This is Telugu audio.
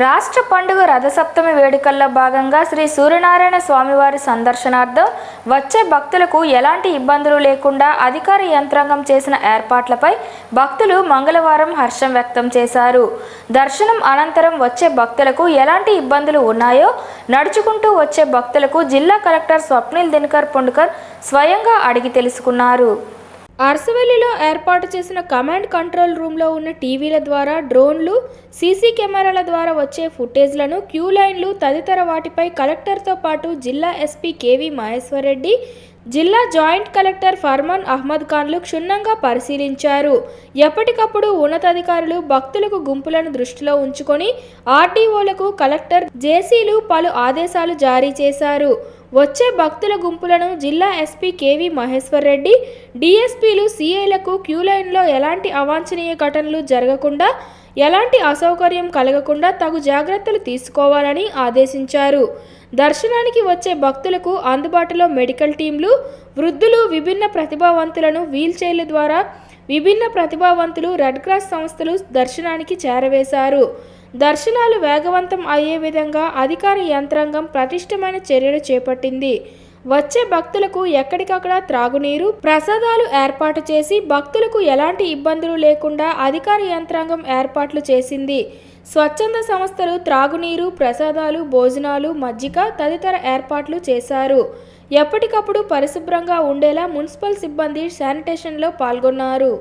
రాష్ట్ర పండుగ రథసప్తమి వేడుకల్లో భాగంగా శ్రీ సూర్యనారాయణ స్వామివారి సందర్శనార్థం వచ్చే భక్తులకు ఎలాంటి ఇబ్బందులు లేకుండా అధికార యంత్రాంగం చేసిన ఏర్పాట్లపై భక్తులు మంగళవారం హర్షం వ్యక్తం చేశారు. దర్శనం అనంతరం వచ్చే భక్తులకు ఎలాంటి ఇబ్బందులు ఉన్నాయో నడుచుకుంటూ వచ్చే భక్తులకు జిల్లా కలెక్టర్ స్వప్నిల్ దినకర్ పొండుకర్ స్వయంగా అడిగి తెలుసుకున్నారు. అర్సవెల్లిలో ఏర్పాటు చేసిన కమాండ్ కంట్రోల్ రూమ్లో ఉన్న టీవీల ద్వారా డ్రోన్లు, సీసీ కెమెరాల ద్వారా వచ్చే ఫుటేజ్లను, క్యూ లైన్లు తదితర వాటిపై కలెక్టర్తో పాటు జిల్లా ఎస్పీ కేవీ మహేశ్వర్ రెడ్డి, జిల్లా జాయింట్ కలెక్టర్ ఫర్మాన్ అహ్మద్ ఖాన్లు క్షుణ్ణంగా పరిశీలించారు. ఎప్పటికప్పుడు ఉన్నతాధికారులు భక్తులకు గుంపులను దృష్టిలో ఉంచుకొని ఆర్డీఓలకు కలెక్టర్ జేసీలు పలు ఆదేశాలు జారీ చేశారు. వచ్చే భక్తుల గుంపులను జిల్లా ఎస్పీ కేవీ మహేశ్వర్ రెడ్డి, డీఎస్పీలు, సీఐలకు క్యూ లైన్లో ఎలాంటి అవాంఛనీయ ఘటనలు జరగకుండా, ఎలాంటి అసౌకర్యం కలగకుండా తగు జాగ్రత్తలు తీసుకోవాలని ఆదేశించారు. దర్శనానికి వచ్చే భక్తులకు అందుబాటులో మెడికల్ టీంలు, వృద్ధులు, విభిన్న ప్రతిభావంతులను వీల్ చైర్ల ద్వారా విభిన్న ప్రతిభావంతులు, రెడ్ క్రాస్ సంస్థలు దర్శనానికి చేరవేశారు. దర్శనాలు వేగవంతం అయ్యే విధంగా అధికార యంత్రాంగం పటిష్టమైన చర్యలు చేపట్టింది. వచ్చే భక్తులకు ఎక్కడికక్కడ త్రాగునీరు, ప్రసాదాలు ఏర్పాటు చేసి భక్తులకు ఎలాంటి ఇబ్బందులు లేకుండా అధికార యంత్రాంగం ఏర్పాట్లు చేసింది. స్వచ్ఛంద సంస్థలు త్రాగునీరు, ప్రసాదాలు, భోజనాలు, మజ్జిగ తదితర ఏర్పాట్లు చేశారు. ఎప్పటికప్పుడు పరిశుభ్రంగా ఉండేలా మున్సిపల్ సిబ్బంది శానిటేషన్లో పాల్గొన్నారు.